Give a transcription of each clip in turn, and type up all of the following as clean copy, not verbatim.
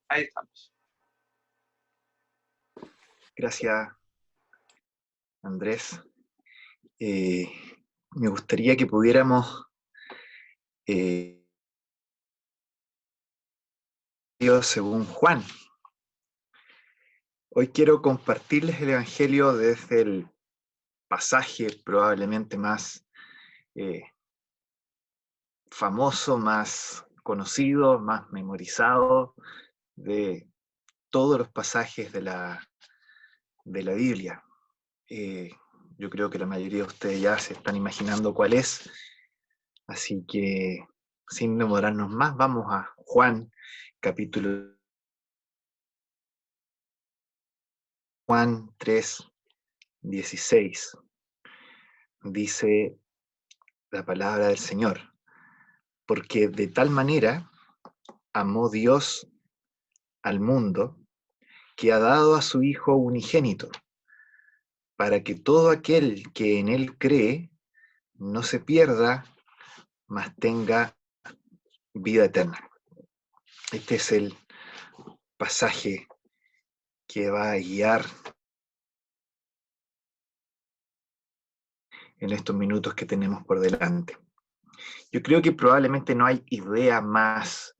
Ahí estamos. Gracias, Andrés. Eh, Me gustaría que pudiéramos, eh, según Juan, hoy quiero compartirles el Evangelio desde el pasaje probablemente más eh, famoso, más conocido, más memorizado de todos los pasajes de la Biblia. Eh, yo creo que la mayoría de ustedes ya se están imaginando cuál es, así que sin demorarnos más, vamos a Juan, capítulo Juan 3:16. Dice la palabra del Señor, porque de tal manera amó Dios al mundo que ha dado a su Hijo unigénito, para que todo aquel que en Él cree no se pierda, mas tenga vida eterna. Este es el pasaje que va a guiar en estos minutos que tenemos por delante. Yo creo que probablemente no hay idea más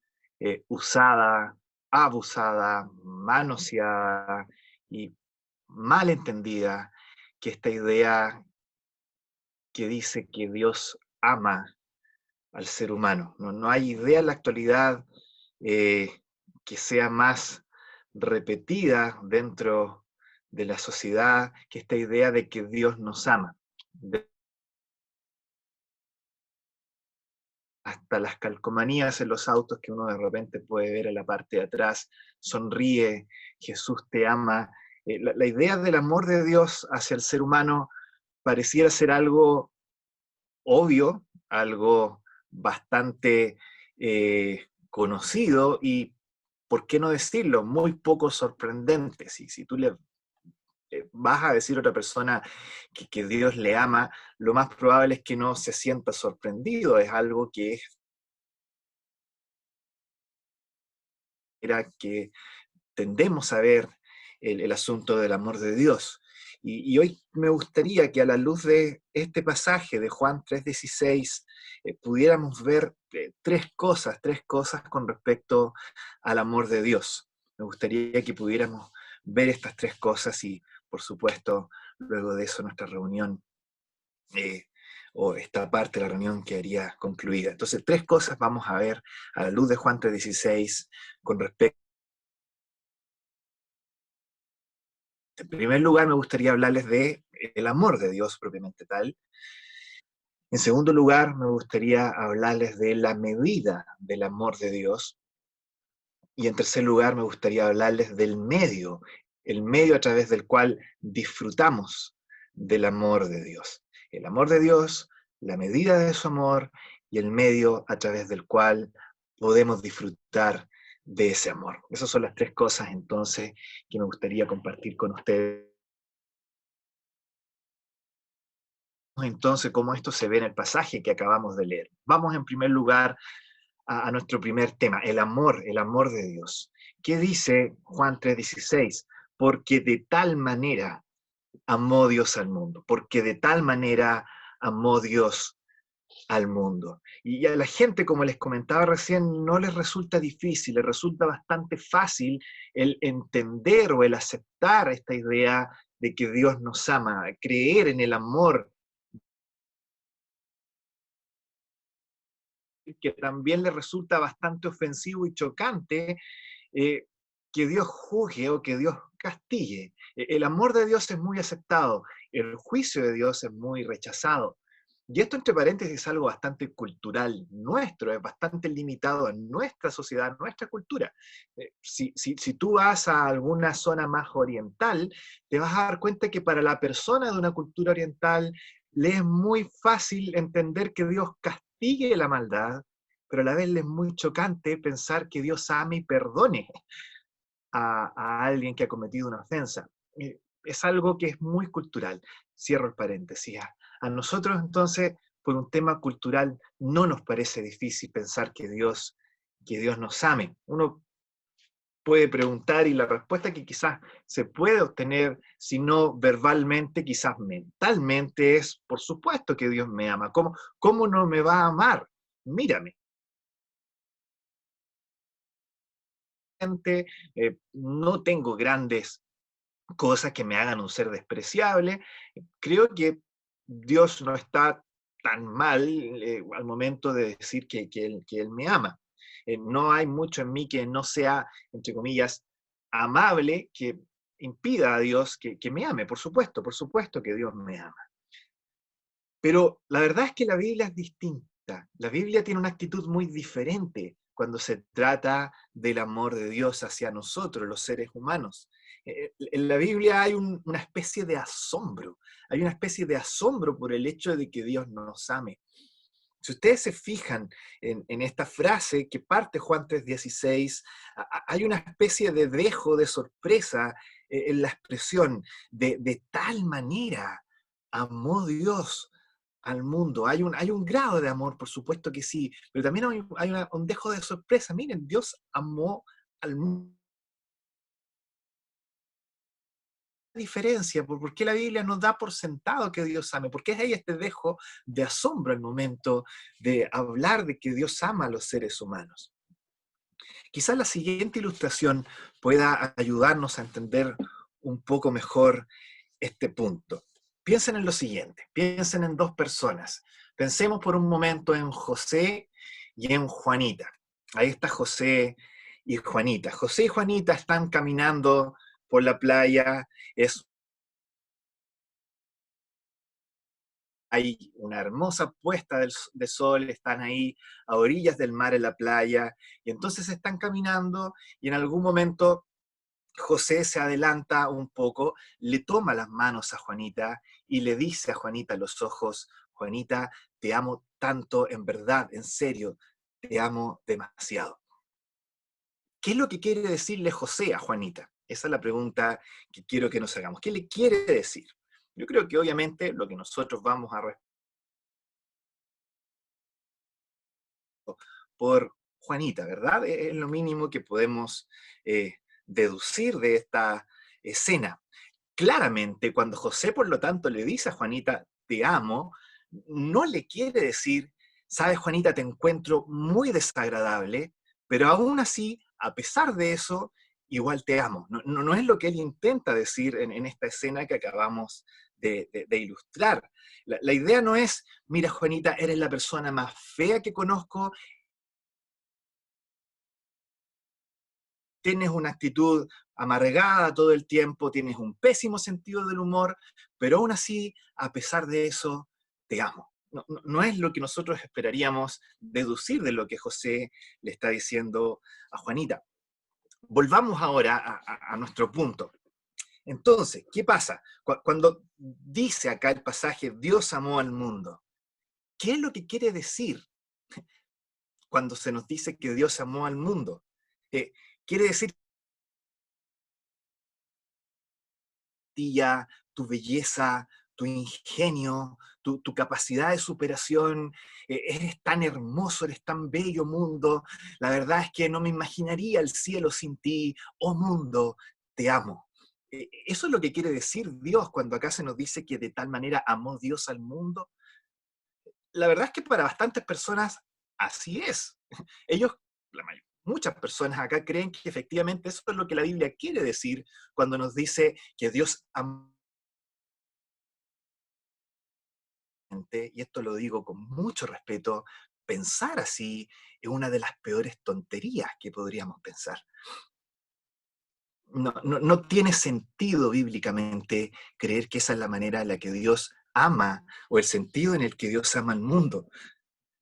usada, abusada, manoseada y mal entendida que esta idea que dice que Dios ama al ser humano. No hay idea en la actualidad eh, que sea más repetida dentro de la sociedad que esta idea de que Dios nos ama. Hasta las calcomanías en los autos que uno de repente puede ver en la parte de atrás, sonríe, Jesús te ama. La idea del amor de Dios hacia el ser humano pareciera ser algo obvio, algo bastante conocido y, ¿por qué no decirlo?, muy poco sorprendente. Si tú le vas a decir a otra persona que Dios le ama, lo más probable es que no se sienta sorprendido, es algo que es que tendemos a ver el asunto del amor de Dios. Y hoy me gustaría que a la luz de este pasaje de Juan 3:16 pudiéramos ver tres cosas con respecto al amor de Dios. Me gustaría que pudiéramos ver estas tres cosas y, por supuesto, luego de eso nuestra reunión eh, o esta parte de la reunión quedaría concluida. Entonces, tres cosas vamos a ver a la luz de Juan 3:16 con respecto. En primer lugar, me gustaría hablarles de el amor de Dios propiamente tal. En segundo lugar, me gustaría hablarles de la medida del amor de Dios. Y en tercer lugar, me gustaría hablarles del medio, el medio a través del cual disfrutamos del amor de Dios. El amor de Dios, la medida de su amor y el medio a través del cual podemos disfrutar de ese amor. Esas son las tres cosas entonces que me gustaría compartir con ustedes. Entonces cómo esto se ve en el pasaje que acabamos de leer. Vamos en primer lugar a nuestro primer tema, el amor de Dios. ¿Qué dice Juan 3:16? Porque de tal manera amó Dios al mundo, porque de tal manera amó Dios al mundo. Y a la gente, como les comentaba recién, no les resulta difícil, les resulta bastante fácil el entender o el aceptar esta idea de que Dios nos ama, creer en el amor, que también le resulta bastante ofensivo y chocante eh, que Dios juzgue o que Dios castigue. El amor de Dios es muy aceptado, el juicio de Dios es muy rechazado. Y esto, entre paréntesis, es algo bastante cultural nuestro, es bastante limitado en nuestra sociedad, en nuestra cultura. Si tú vas a alguna zona más oriental, te vas a dar cuenta que para la persona de una cultura oriental le es muy fácil entender que Dios castigue la maldad, pero a la vez le es muy chocante pensar que Dios ame y perdone a alguien que ha cometido una ofensa. Es algo que es muy cultural. Cierro el paréntesis. A nosotros entonces, por un tema cultural, no nos parece difícil pensar que Dios nos ame. Uno puede preguntar y la respuesta que quizás se puede obtener, si no verbalmente, quizás mentalmente, es, por supuesto que Dios me ama. ¿Cómo no me va a amar? Mírame. No tengo grandes cosas que me hagan un ser despreciable. Creo que Dios no está tan mal al momento de decir que él me ama. No hay mucho en mí que no sea, entre comillas, amable, que impida a Dios que me ame. Por supuesto que Dios me ama. Pero la verdad es que la Biblia es distinta. La Biblia tiene una actitud muy diferente cuando se trata del amor de Dios hacia nosotros, los seres humanos. En la Biblia hay una especie de asombro, hay una especie de asombro por el hecho de que Dios nos ame. Si ustedes se fijan en esta frase que parte Juan 3:16, hay una especie de dejo de sorpresa en la expresión de tal manera amó Dios al mundo. Hay un grado de amor, por supuesto que sí, pero también hay un dejo de sorpresa. Miren, Dios amó al mundo. Diferencia, por qué la Biblia nos da por sentado que Dios ame, porque hay este dejo de asombro al momento de hablar de que Dios ama a los seres humanos. Quizás la siguiente ilustración pueda ayudarnos a entender un poco mejor este punto. Piensen en lo siguiente, piensen en dos personas. Pensemos por un momento en José y en Juanita. Ahí está José y Juanita. José y Juanita están caminando por la playa, hay una hermosa puesta de sol, están ahí a orillas del mar en la playa, y entonces están caminando y en algún momento José se adelanta un poco, le toma las manos a Juanita y le dice a Juanita a los ojos: Juanita, te amo tanto, en verdad, en serio, te amo demasiado. ¿Qué es lo que quiere decirle José a Juanita? Esa es la pregunta que quiero que nos hagamos. ¿Qué le quiere decir? Yo creo que obviamente lo que nosotros vamos a responder por Juanita, ¿verdad? Es lo mínimo que podemos eh, deducir de esta escena. Claramente, cuando José, por lo tanto, le dice a Juanita, te amo, no le quiere decir, sabes, Juanita, te encuentro muy desagradable, pero aún así, a pesar de eso, igual te amo. No es lo que él intenta decir en esta escena que acabamos de ilustrar. La idea no es, mira, Juanita, eres la persona más fea que conozco, tienes una actitud amargada todo el tiempo, tienes un pésimo sentido del humor, pero aún así, a pesar de eso, te amo. No es lo que nosotros esperaríamos deducir de lo que José le está diciendo a Juanita. Volvamos ahora a nuestro punto. Entonces, ¿qué pasa? Cuando dice acá el pasaje, Dios amó al mundo, ¿qué es lo que quiere decir cuando se nos dice que Dios amó al mundo? Eh, Quiere decir tu belleza, tu ingenio, tu capacidad de superación. Eres tan hermoso, eres tan bello, mundo. La verdad es que no me imaginaría el cielo sin ti. Oh mundo, te amo. Eso es lo que quiere decir Dios cuando acá se nos dice que de tal manera amó Dios al mundo. La verdad es que para bastantes personas así es. Ellos, muchas personas acá creen que efectivamente eso es lo que la Biblia quiere decir cuando nos dice que Dios amó. Y esto lo digo con mucho respeto, pensar así es una de las peores tonterías que podríamos pensar. No tiene sentido bíblicamente creer que esa es la manera en la que Dios ama o el sentido en el que Dios ama al mundo.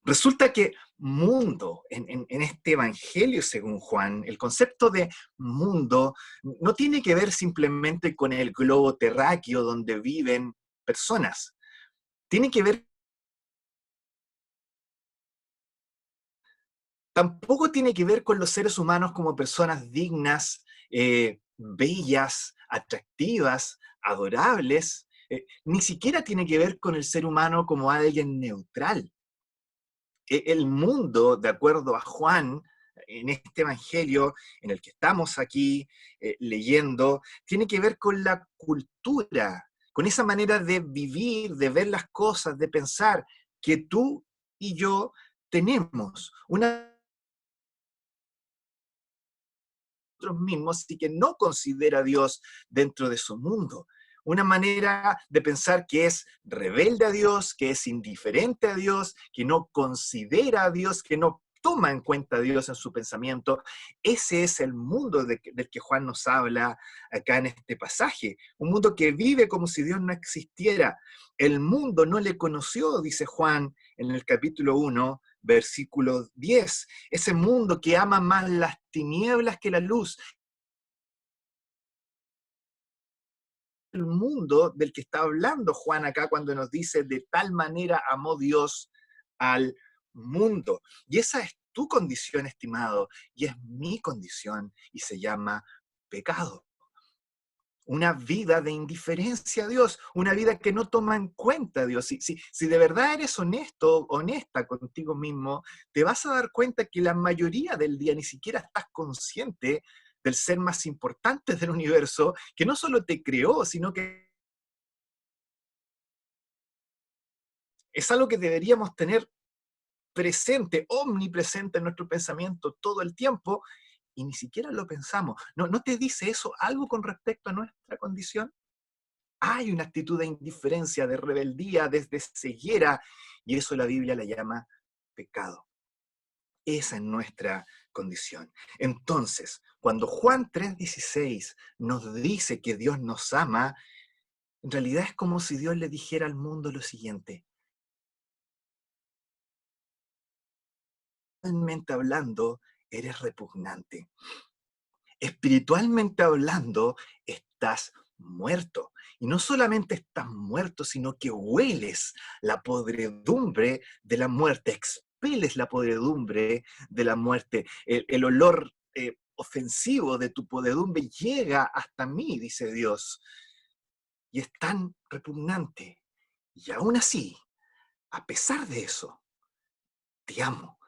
Resulta que mundo, en este Evangelio según Juan, el concepto de mundo no tiene que ver simplemente con el globo terráqueo donde viven personas. Tiene que ver, tampoco tiene que ver con los seres humanos como personas dignas, bellas, atractivas, adorables. Ni siquiera tiene que ver con el ser humano como alguien neutral. El mundo, de acuerdo a Juan, en este evangelio en el que estamos aquí leyendo, tiene que ver con la cultura, con esa manera de vivir, de ver las cosas, de pensar que tú y yo tenemos una nosotros mismos y que no considera a Dios dentro de su mundo. Una manera de pensar que es rebelde a Dios, que es indiferente a Dios, que no considera a Dios, que no toma en cuenta a Dios en su pensamiento. Ese es el mundo del que Juan nos habla acá en este pasaje. Un mundo que vive como si Dios no existiera. El mundo no le conoció, dice Juan en el capítulo 1, versículo 10. Ese mundo que ama más las tinieblas que la luz. El mundo del que está hablando Juan acá cuando nos dice de tal manera amó Dios al mundo. Y esa es tu condición, estimado, y es mi condición, y se llama pecado. Una vida de indiferencia a Dios, una vida que no toma en cuenta a Dios. Si de verdad eres honesto, honesta contigo mismo, te vas a dar cuenta que la mayoría del día ni siquiera estás consciente del ser más importante del universo, que no solo te creó, sino que es algo que deberíamos tener presente, omnipresente en nuestro pensamiento todo el tiempo, y ni siquiera lo pensamos. ¿No te dice eso algo con respecto a nuestra condición? Hay una actitud de indiferencia, de rebeldía, de ceguera, y eso la Biblia le llama pecado. Esa es nuestra condición. Entonces, cuando Juan 3:16 nos dice que Dios nos ama, en realidad es como si Dios le dijera al mundo lo siguiente: espiritualmente hablando, eres repugnante. Espiritualmente hablando, estás muerto. Y no solamente estás muerto, sino que hueles la podredumbre de la muerte, expeles la podredumbre de la muerte. El olor ofensivo de tu podredumbre llega hasta mí, dice Dios, y es tan repugnante. Y aún así, a pesar de eso, te amo.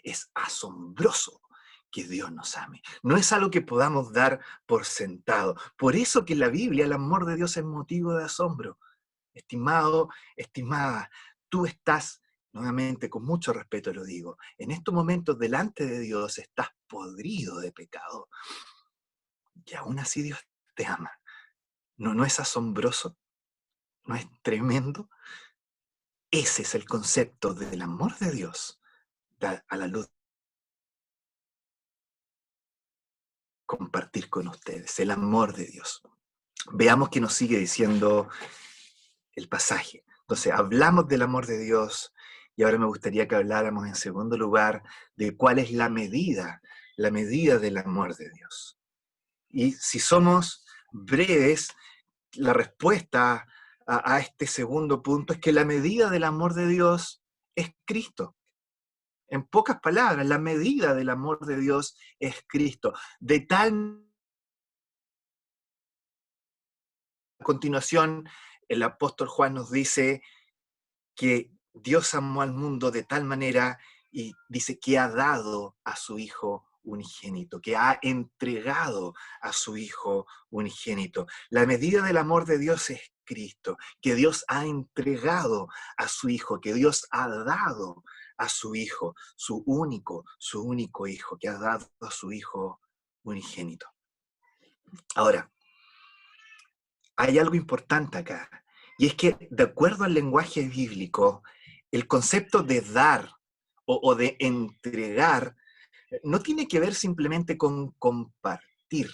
Es asombroso que Dios nos ame. No es algo que podamos dar por sentado. Por eso que en la Biblia el amor de Dios es motivo de asombro. Estimado, estimada, tú estás, nuevamente con mucho respeto lo digo, en estos momentos delante de Dios estás podrido de pecado. Y aún así Dios te ama. ¿No es asombroso? ¿No es tremendo? Ese es el concepto del amor de Dios a la luz compartir con ustedes, el amor de Dios. Veamos qué nos sigue diciendo el pasaje. Entonces, hablamos del amor de Dios y ahora me gustaría que habláramos en segundo lugar de cuál es la medida del amor de Dios. Y si somos breves, la respuesta a este segundo punto es que la medida del amor de Dios es Cristo. En pocas palabras, la medida del amor de Dios es Cristo. De tal a continuación, el apóstol Juan nos dice que Dios amó al mundo de tal manera y dice que ha dado a su Hijo unigénito, que ha entregado a su Hijo unigénito. La medida del amor de Dios es Cristo, que Dios ha entregado a su Hijo, que Dios ha dado a su Hijo, su único Hijo, que ha dado a su Hijo unigénito. Ahora, hay algo importante acá, y es que de acuerdo al lenguaje bíblico, el concepto de dar o de entregar no tiene que ver simplemente con compartir.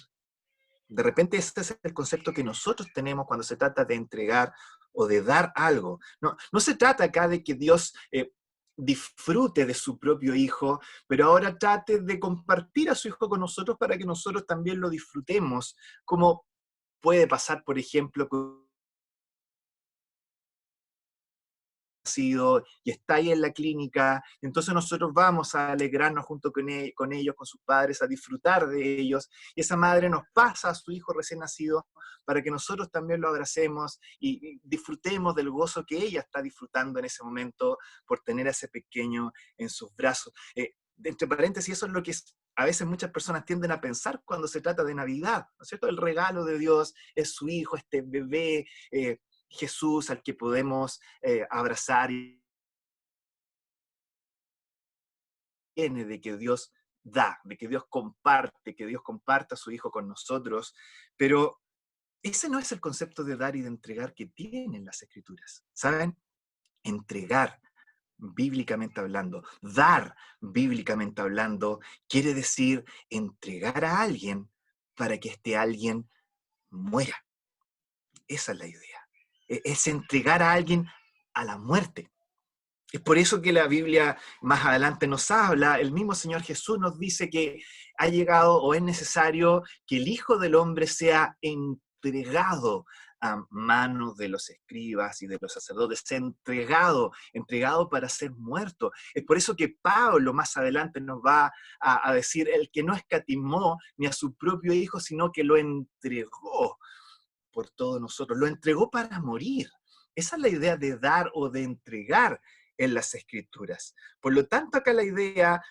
De repente ese es el concepto que nosotros tenemos cuando se trata de entregar o de dar algo. No se trata acá de que Dios disfrute de su propio Hijo, pero ahora trate de compartir a su Hijo con nosotros para que nosotros también lo disfrutemos, como puede pasar, por ejemplo, con nacido y está ahí en la clínica, entonces nosotros vamos a alegrarnos junto con ellos, con sus padres, a disfrutar de ellos, y esa madre nos pasa a su hijo recién nacido para que nosotros también lo abracemos y disfrutemos del gozo que ella está disfrutando en ese momento por tener a ese pequeño en sus brazos. Entre paréntesis, eso es lo que a veces muchas personas tienden a pensar cuando se trata de Navidad, ¿no es cierto? El regalo de Dios es su hijo, este bebé, Jesús al que podemos abrazar, y viene de que Dios da, de que Dios comparte, que Dios comparta a su hijo con nosotros, pero ese no es el concepto de dar y de entregar que tienen las escrituras, ¿saben? Entregar, bíblicamente hablando, dar, bíblicamente hablando, quiere decir entregar a alguien para que este alguien muera. Esa es la idea. Es entregar a alguien a la muerte. Es por eso que la Biblia más adelante nos habla, el mismo Señor Jesús nos dice que ha llegado o es necesario que el Hijo del Hombre sea entregado a manos de los escribas y de los sacerdotes, entregado para ser muerto. Es por eso que Pablo más adelante nos va a decir, el que no escatimó ni a su propio Hijo, sino que lo entregó por todos nosotros, lo entregó para morir. Esa es la idea de dar o de entregar en las escrituras. Por lo tanto, acá la idea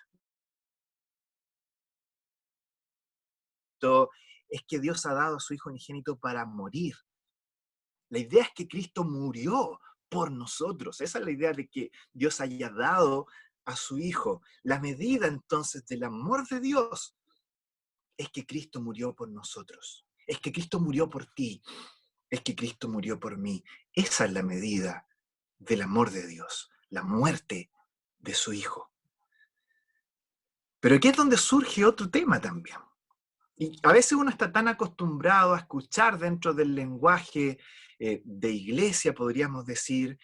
es que Dios ha dado a su Hijo unigénito para morir. La idea es que Cristo murió por nosotros. Esa es la idea de que Dios haya dado a su Hijo. La medida entonces del amor de Dios es que Cristo murió por nosotros. Es que Cristo murió por ti. Es que Cristo murió por mí. Esa es la medida del amor de Dios, la muerte de su Hijo. Pero aquí es donde surge otro tema también. Y a veces uno está tan acostumbrado a escuchar dentro del lenguaje de iglesia, podríamos decir,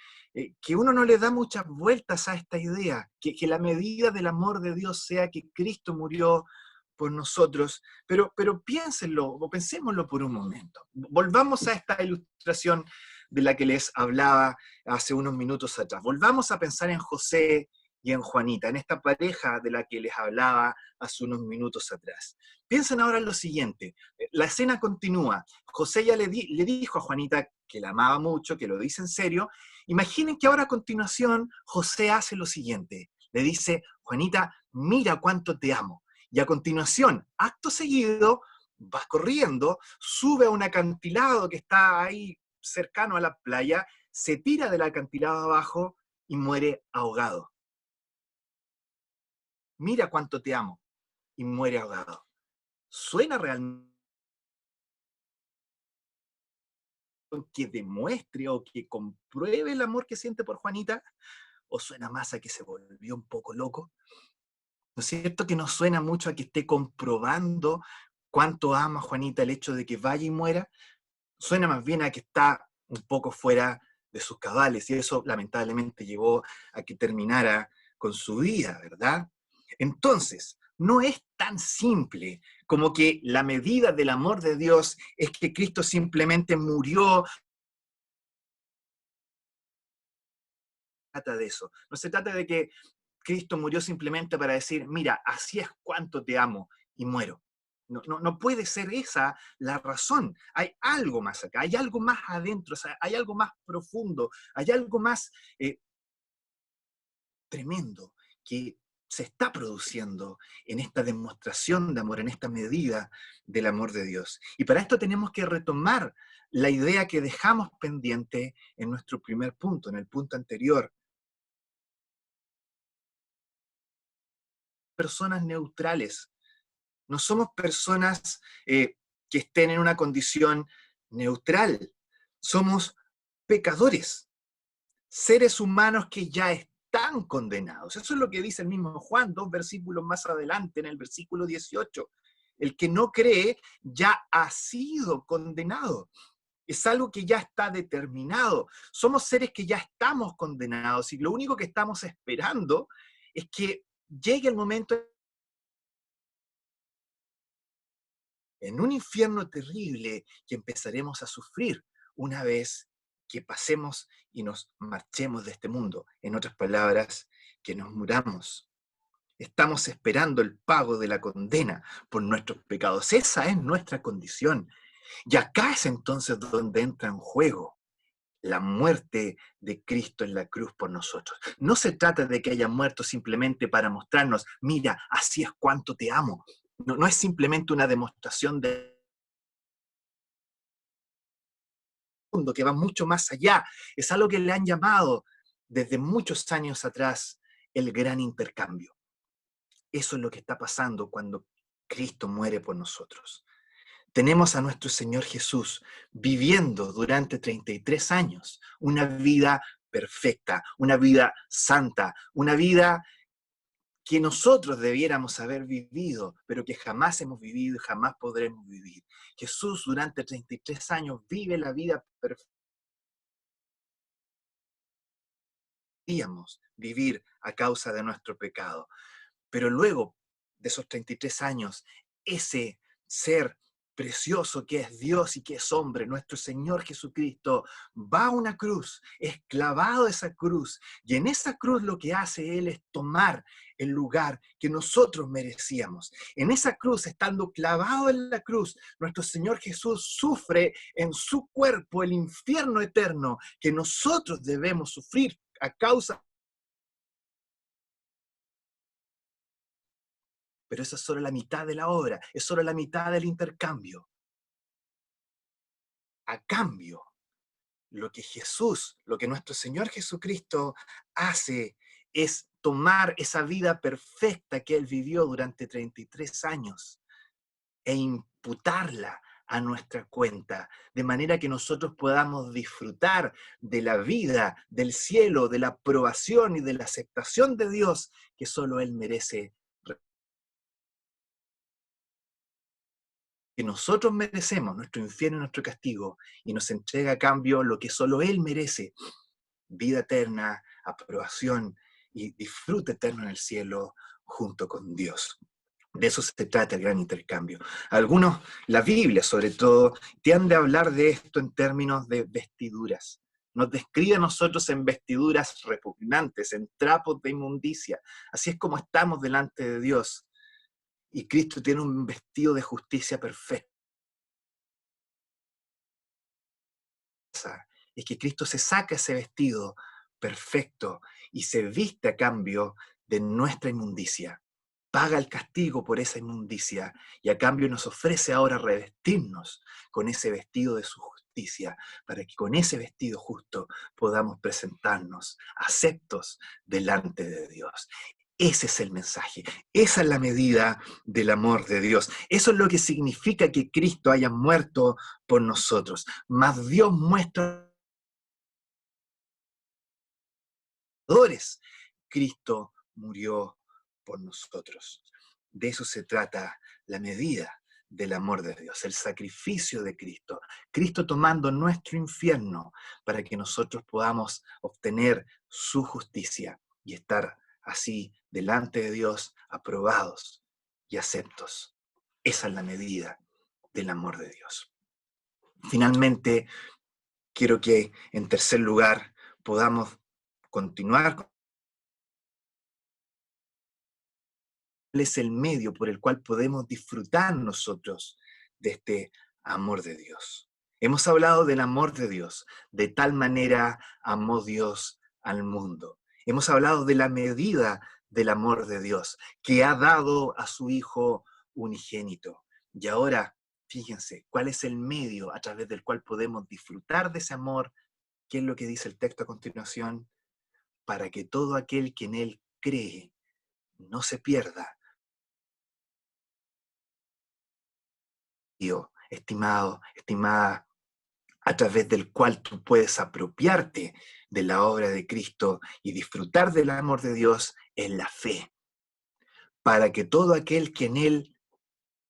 que uno no le da muchas vueltas a esta idea, que la medida del amor de Dios sea que Cristo murió por nosotros, pero piénsenlo, o pensémoslo por un momento. Volvamos a esta ilustración de la que les hablaba hace unos minutos atrás. Volvamos a pensar en José y en Juanita, en esta pareja de la que les hablaba hace unos minutos atrás. Piensen ahora en lo siguiente, la escena continúa, José ya le dijo a Juanita que la amaba mucho, que lo dice en serio. Imaginen que ahora a continuación José hace lo siguiente, le dice, Juanita, mira cuánto te amo. Y a continuación, acto seguido, va corriendo, sube a un acantilado que está ahí cercano a la playa, se tira del acantilado abajo y muere ahogado. Mira cuánto te amo, y muere ahogado. ¿Suena realmente que demuestre o que compruebe el amor que siente por Juanita? ¿O suena más a que se volvió un poco loco? ¿No es cierto que no suena mucho a que esté comprobando cuánto ama a Juanita el hecho de que vaya y muera? Suena más bien a que está un poco fuera de sus cabales, y eso lamentablemente llevó a que terminara con su vida, ¿verdad? Entonces, no es tan simple como que la medida del amor de Dios es que Cristo simplemente murió. Trata de eso. No se trata de que Cristo murió simplemente para decir, mira, así es cuánto te amo y muero. No puede ser esa la razón. Hay algo más acá, hay algo más adentro, o sea, hay algo más profundo, hay algo más tremendo que se está produciendo en esta demostración de amor, en esta medida del amor de Dios. Y para esto tenemos que retomar la idea que dejamos pendiente en nuestro primer punto, en el punto anterior. Personas neutrales, no somos personas que estén en una condición neutral, somos pecadores, seres humanos que ya están condenados. Eso es lo que dice el mismo Juan, 2 versículos más adelante, en el versículo 18. El que no cree ya ha sido condenado. Es algo que ya está determinado. Somos seres que ya estamos condenados y lo único que estamos esperando es que llegue el momento en un infierno terrible que empezaremos a sufrir una vez que pasemos y nos marchemos de este mundo. En otras palabras, que nos muramos. Estamos esperando el pago de la condena por nuestros pecados. Esa es nuestra condición. Y acá es entonces donde entra en juego la muerte de Cristo en la cruz por nosotros. No se trata de que haya muerto simplemente para mostrarnos, mira, así es cuánto te amo. No, no es simplemente una demostración de mundo que va mucho más allá. Es algo que le han llamado desde muchos años atrás el gran intercambio. Eso es lo que está pasando cuando Cristo muere por nosotros. Tenemos a nuestro Señor Jesús viviendo durante 33 años una vida perfecta, una vida santa, una vida que nosotros debiéramos haber vivido, pero que jamás hemos vivido y jamás podremos vivir. Jesús durante 33 años vive la vida perfecta. Podíamos vivir a causa de nuestro pecado. Pero luego de esos 33 años, ese ser precioso que es Dios y que es hombre, nuestro Señor Jesucristo, va a una cruz, es clavado a esa cruz, y en esa cruz lo que hace Él es tomar el lugar que nosotros merecíamos. En esa cruz, estando clavado en la cruz, nuestro Señor Jesús sufre en su cuerpo el infierno eterno que nosotros debemos sufrir a causa. Pero esa es solo la mitad de la obra, es solo la mitad del intercambio. A cambio, lo que nuestro Señor Jesucristo hace es tomar esa vida perfecta que Él vivió durante 33 años e imputarla a nuestra cuenta, de manera que nosotros podamos disfrutar de la vida, del cielo, de la aprobación y de la aceptación de Dios que solo Él merece, que nosotros merecemos, nuestro infierno y nuestro castigo, y nos entrega a cambio lo que solo Él merece, vida eterna, aprobación y disfrute eterno en el cielo junto con Dios. De eso se trata el gran intercambio. Algunos, la Biblia sobre todo, tiende a hablar de esto en términos de vestiduras. Nos describe a nosotros en vestiduras repugnantes, en trapos de inmundicia. Así es como estamos delante de Dios. Y Cristo tiene un vestido de justicia perfecta. Es que Cristo se saca ese vestido perfecto y se viste a cambio de nuestra inmundicia. Paga el castigo por esa inmundicia y a cambio nos ofrece ahora revestirnos con ese vestido de su justicia, para que con ese vestido justo podamos presentarnos aceptos delante de Dios. Ese es el mensaje, esa es la medida del amor de Dios. Eso es lo que significa que Cristo haya muerto por nosotros. Mas Dios muestra Cristo murió por nosotros. De eso se trata la medida del amor de Dios, el sacrificio de Cristo. Cristo tomando nuestro infierno para que nosotros podamos obtener su justicia y estar así delante de Dios aprobados y aceptos. Esa es la medida del amor de Dios. Finalmente, quiero que en tercer lugar podamos continuar. ¿Cuál es el medio por el cual podemos disfrutar nosotros de este amor de Dios? Hemos hablado del amor de Dios, de tal manera amó Dios al mundo. Hemos hablado de la medida del amor de Dios, que ha dado a su Hijo unigénito. Y ahora, fíjense, ¿cuál es el medio a través del cual podemos disfrutar de ese amor? ¿Qué es lo que dice el texto a continuación? Para que todo aquel que en Él cree no se pierda. Estimado, estimada, a través del cual tú puedes apropiarte de la obra de Cristo y disfrutar del amor de Dios en la fe. Para que todo aquel que en Él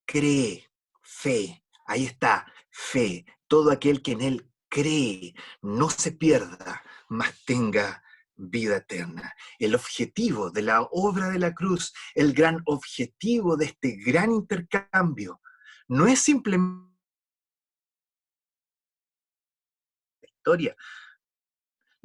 cree, fe, ahí está, fe, todo aquel que en Él cree no se pierda, mas tenga vida eterna. El objetivo de la obra de la cruz, el gran objetivo de este gran intercambio, no es simplemente historia,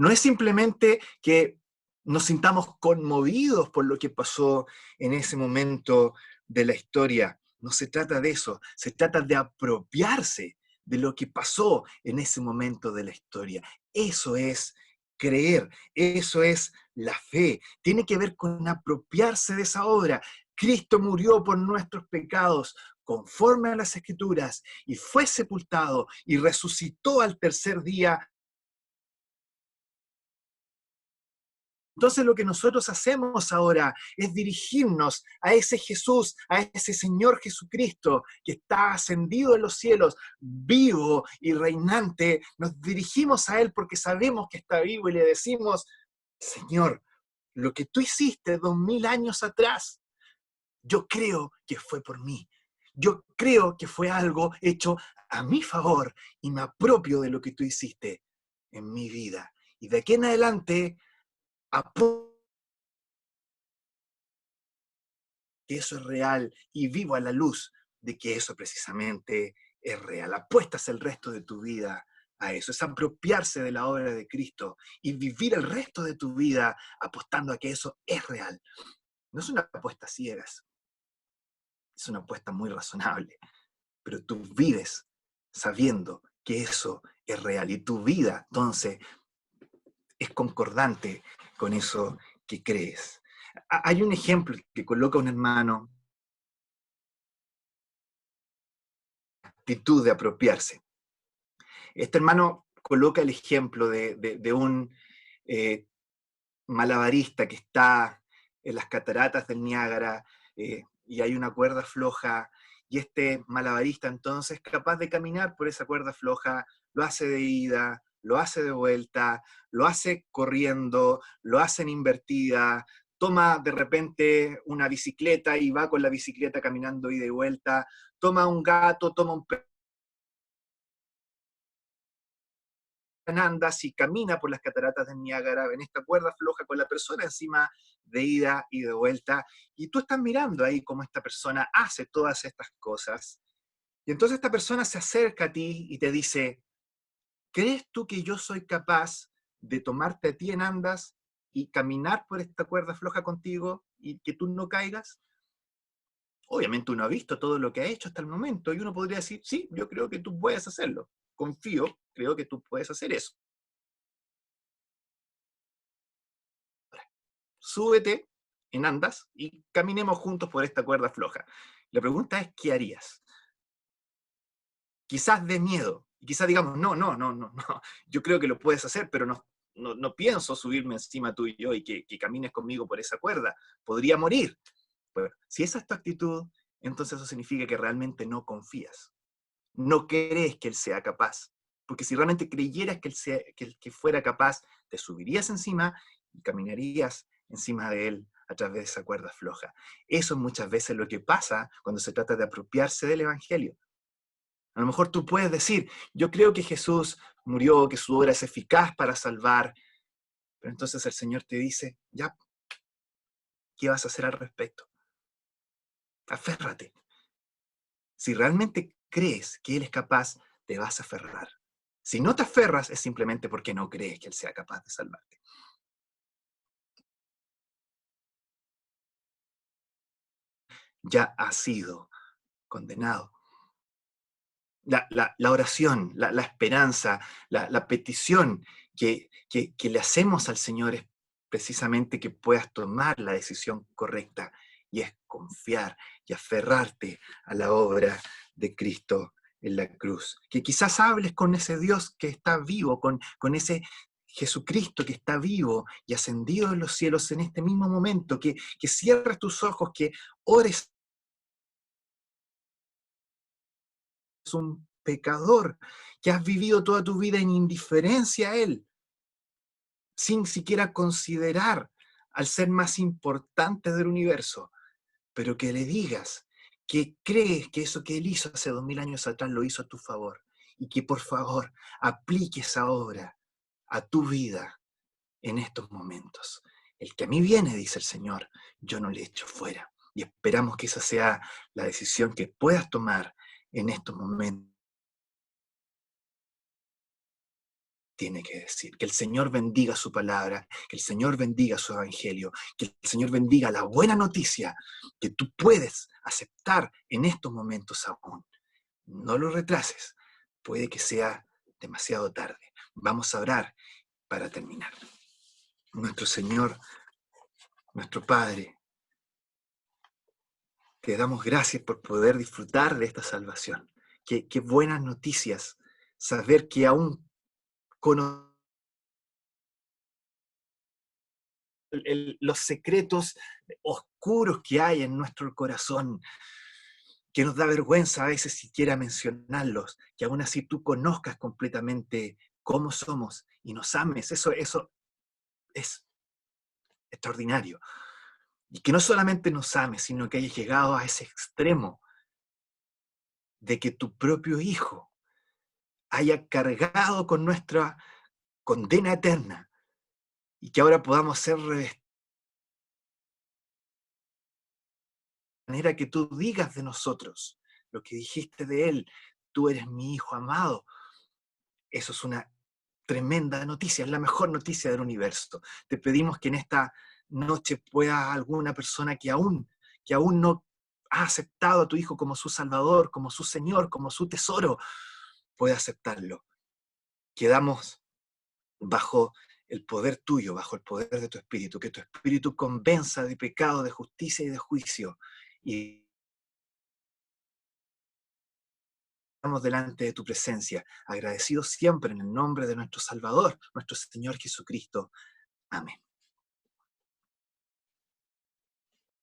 No es simplemente que nos sintamos conmovidos por lo que pasó en ese momento de la historia. No se trata de eso, se trata de apropiarse de lo que pasó en ese momento de la historia. Eso es creer, eso es la fe. Tiene que ver con apropiarse de esa obra. Cristo murió por nuestros pecados conforme a las Escrituras y fue sepultado y resucitó al tercer día. Entonces lo que nosotros hacemos ahora es dirigirnos a ese Jesús, a ese Señor Jesucristo que está ascendido en los cielos, vivo y reinante. Nos dirigimos a Él porque sabemos que está vivo y le decimos, Señor, lo que tú hiciste 2000 años atrás, yo creo que fue por mí. Yo creo que fue algo hecho a mi favor y me apropio de lo que tú hiciste en mi vida. Y de aquí en adelante, que eso es real y vivo a la luz de que eso precisamente es real. Apuestas el resto de tu vida a eso, es apropiarse de la obra de Cristo y vivir el resto de tu vida apostando a que eso es real. No es una apuesta ciegas, es una apuesta muy razonable, pero tú vives sabiendo que eso es real y tu vida entonces es concordante con eso que crees. Hay un ejemplo que coloca un hermano, actitud de apropiarse. Este hermano coloca el ejemplo de un eh, malabarista que está en las cataratas del Niágara y hay una cuerda floja y este malabarista entonces capaz de caminar por esa cuerda floja, lo hace de ida, lo hace de vuelta, lo hace corriendo, lo hace en invertida, toma de repente una bicicleta y va con la bicicleta caminando ida y vuelta, toma un gato, toma un perro, anda, si camina por las cataratas de Niágara en esta cuerda floja con la persona encima de ida y de vuelta, y tú estás mirando ahí cómo esta persona hace todas estas cosas, y entonces esta persona se acerca a ti y te dice, ¿crees tú que yo soy capaz de tomarte a ti en andas y caminar por esta cuerda floja contigo y que tú no caigas? Obviamente uno ha visto todo lo que ha hecho hasta el momento y uno podría decir, sí, yo creo que tú puedes hacerlo, confío, creo que tú puedes hacer eso. Súbete en andas y caminemos juntos por esta cuerda floja. La pregunta es, ¿qué harías? Quizás de miedo, y quizás digamos, no, yo creo que lo puedes hacer, pero no pienso subirme encima tuyo y que camines conmigo por esa cuerda, podría morir. Bueno, si esa es tu actitud, entonces eso significa que realmente no confías, no crees que él sea capaz, porque si realmente creyeras que fuera capaz, te subirías encima y caminarías encima de él a través de esa cuerda floja. Eso es muchas veces lo que pasa cuando se trata de apropiarse del Evangelio. A lo mejor tú puedes decir, yo creo que Jesús murió, que su obra es eficaz para salvar, pero entonces el Señor te dice, ya, ¿qué vas a hacer al respecto? Aférrate. Si realmente crees que Él es capaz, te vas a aferrar. Si no te aferras, es simplemente porque no crees que Él sea capaz de salvarte. Ya has sido condenado. La oración, la esperanza, la petición que le hacemos al Señor es precisamente que puedas tomar la decisión correcta y es confiar y aferrarte a la obra de Cristo en la cruz. Que quizás hables con ese Dios que está vivo, con ese Jesucristo que está vivo y ascendido en los cielos en este mismo momento, que cierres tus ojos, que ores un pecador, que has vivido toda tu vida en indiferencia a Él, sin siquiera considerar al ser más importante del universo, pero que le digas que crees que eso que Él hizo hace 2000 años atrás lo hizo a tu favor y que por favor aplique esa obra a tu vida en estos momentos. El que a mí viene, dice el Señor, yo no le echo fuera. Y esperamos que esa sea la decisión que puedas tomar en estos momentos. tiene que decir. Que el Señor bendiga su palabra, que el Señor bendiga su evangelio, que el Señor bendiga la buena noticia que tú puedes aceptar en estos momentos aún. No lo retrases, puede que sea demasiado tarde. Vamos a orar para terminar. Nuestro Señor, nuestro Padre, te damos gracias por poder disfrutar de esta salvación. Qué buenas noticias saber que aún con los secretos oscuros que hay en nuestro corazón, que nos da vergüenza a veces siquiera mencionarlos, que aún así tú conozcas completamente cómo somos y nos ames, eso es extraordinario. Y que no solamente nos ames, sino que hayas llegado a ese extremo de que tu propio Hijo haya cargado con nuestra condena eterna y que ahora podamos ser revestidos de manera que tú digas de nosotros lo que dijiste de Él, tú eres mi Hijo amado. Eso es una tremenda noticia, es la mejor noticia del universo. Te pedimos que en esta noche pueda alguna persona que aún no ha aceptado a tu Hijo como su Salvador, como su Señor, como su tesoro, pueda aceptarlo. Quedamos bajo el poder tuyo, bajo el poder de tu Espíritu, que tu Espíritu convenza de pecado, de justicia y de juicio. Y estamos delante de tu presencia, agradecidos siempre en el nombre de nuestro Salvador, nuestro Señor Jesucristo. Amén.